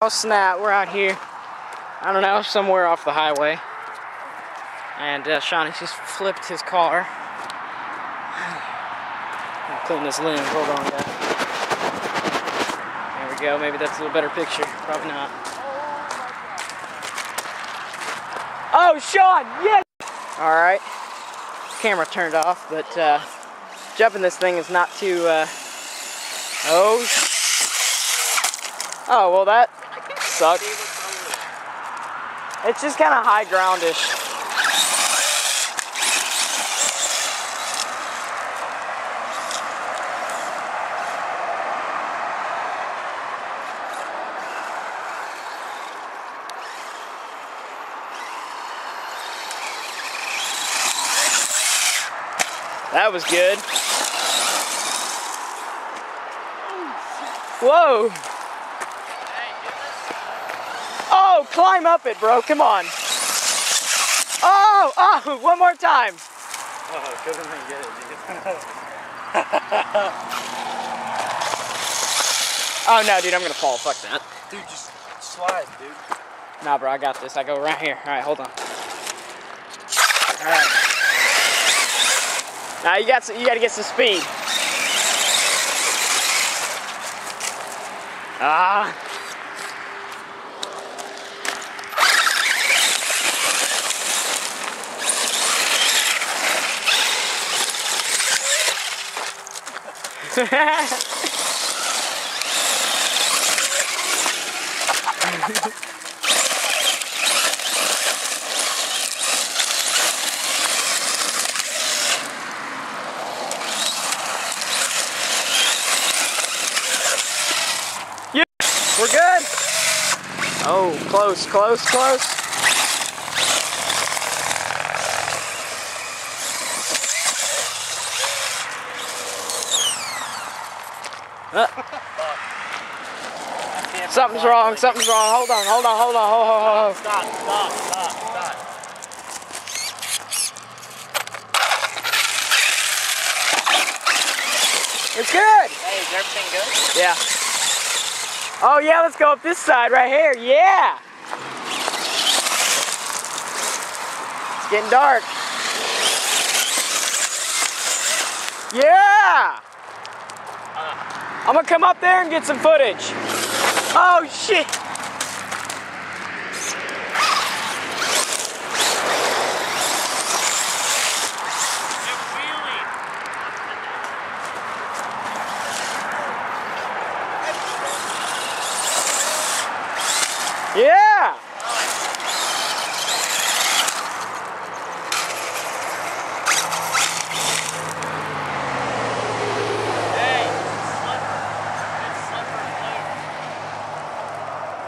Oh snap, we're out here, I don't know, somewhere off the highway. And Shawnee's just flipped his car. I'll clean this lens, hold on guys. There we go, maybe that's a little better picture, probably not. Oh, Sean, yes! Alright, camera turned off, but jumping this thing is not too, oh, well that sucks. It's just kind of high groundish. That was good. Whoa. Oh, climb up it, bro. Come on. Oh, one more time. Oh, good one, get it, Oh, no, dude, I'm going to fall. Fuck that. Dude, just slide, dude. Nah, bro, I got this. I go right here. All right, hold on. All right. Now you got to get some speed. Ah. We're good. Oh, close, close, close. Something's wrong, something's wrong. Hold on, hold on, hold on, hold on. Stop. It's good. Hey, is everything good? Yeah. Oh yeah, let's go up this side right here. Yeah. It's getting dark. Yeah. I'm gonna come up there and get some footage. Oh shit. Yeah! Hey,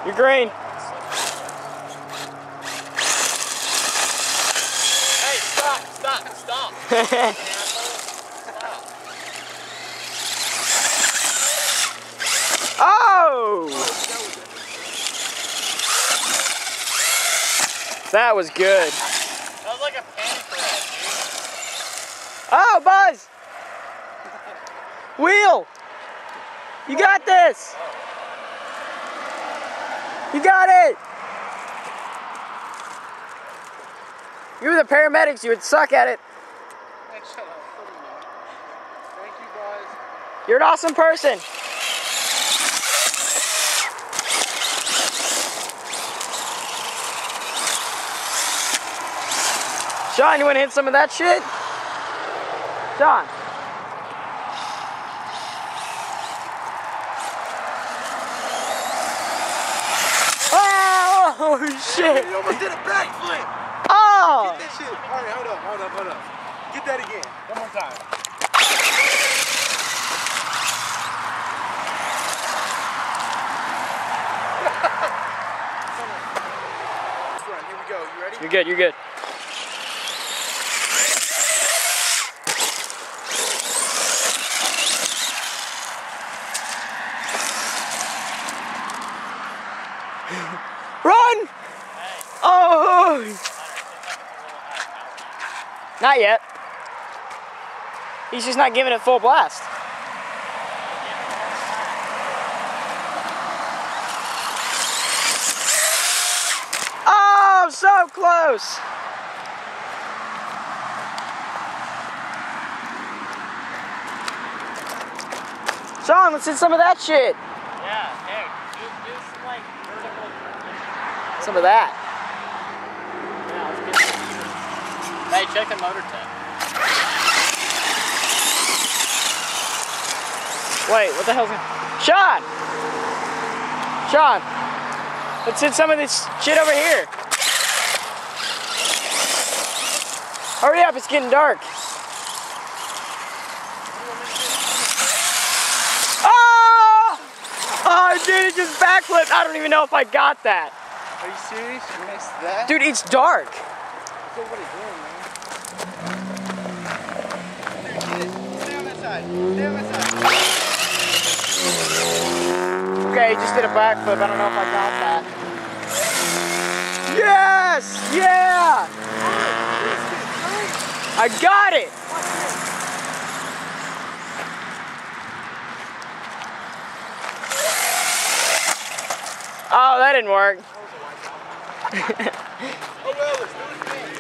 You're green. Hey, stop. Oh! That was good. That was like a panic round, dude. Oh, Buzz! Wheel! You got this! You got it! You were the paramedics, you would suck at it. Hey, shut up. Thank you, guys. You're an awesome person. Sean, you want to hit some of that shit? Sean. Oh, shit. I did a backflip. Oh. Get that shit. All right, hold up. Get that again. One more time. Here we go. You ready? You're good, you're good. Run! Oh! Not yet. He's just not giving it full blast. so close. Sean, let's hit some of that shit. Yeah, hey, do some like vertical. Some of that. Yeah, let's get some. Hey, check the motor tip. Wait, what the hell's going on? Sean! Sean! Let's hit some of this shit over here. Hurry up, it's getting dark. Oh! Oh, dude, it just backflipped. I don't even know if I got that. Are you serious? You missed that? Dude, it's dark. What's everybody doing, man? Dude, stay on that side. Stay on that side. Okay, he just did a backflip. I don't know if I got that. Yes! Yeah! I got it! Oh, that didn't work. Oh, well, let's do it again.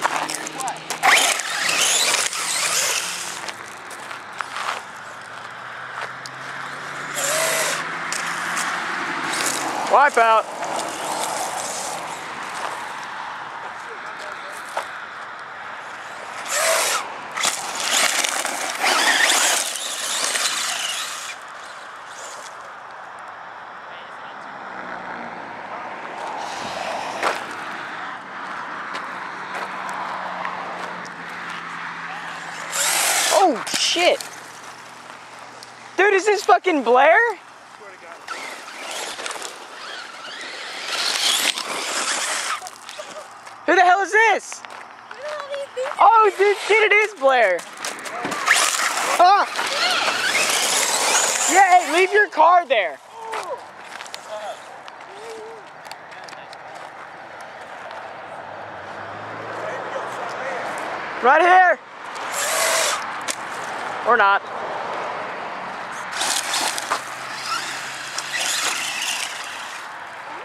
Wipeout. Oh, shit. Dude, is this fucking Blair? Who the hell is this? Oh, dude, shit, it is Blair. Ah. Yeah, hey, leave your car there. Right here. Or not. Oh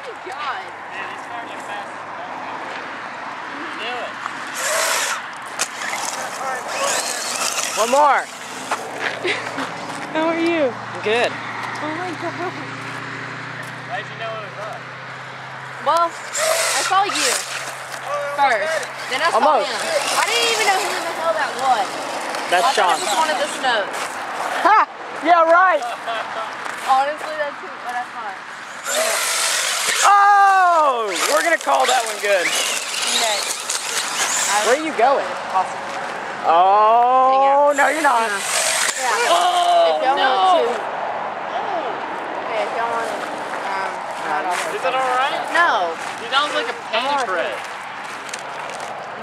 my god. Man, it's starting fast. Do it. One more. How are you? I'm good. Oh my god. How'd you know it was us? Well, I saw you first. Then I saw Almost. him. I didn't even know who the hell that was. That's I thought Sean. it was one of the Snows. Ha! Yeah, right. Honestly, that's fine. Oh! We're gonna call that one good. Okay. Where are you going? Possible. Oh, no, you're not. Yeah. Oh, If y'all no. want to. Okay, if y'all want to. Not off. Is it alright? No. Dude, that was like a paint trip.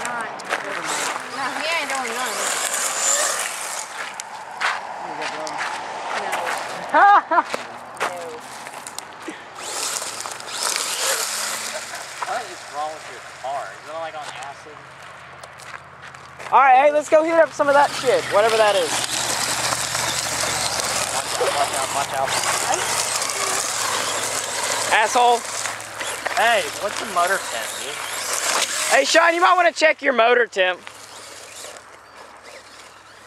Not. No, he ain't doing none. Ha! No. What is wrong with your car? Is it like on acid? Alright, hey, let's go heat up some of that shit, whatever that is. Watch out. Asshole. Hey, what's the motor temp, dude? Hey, Sean, you might want to check your motor temp.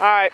Alright.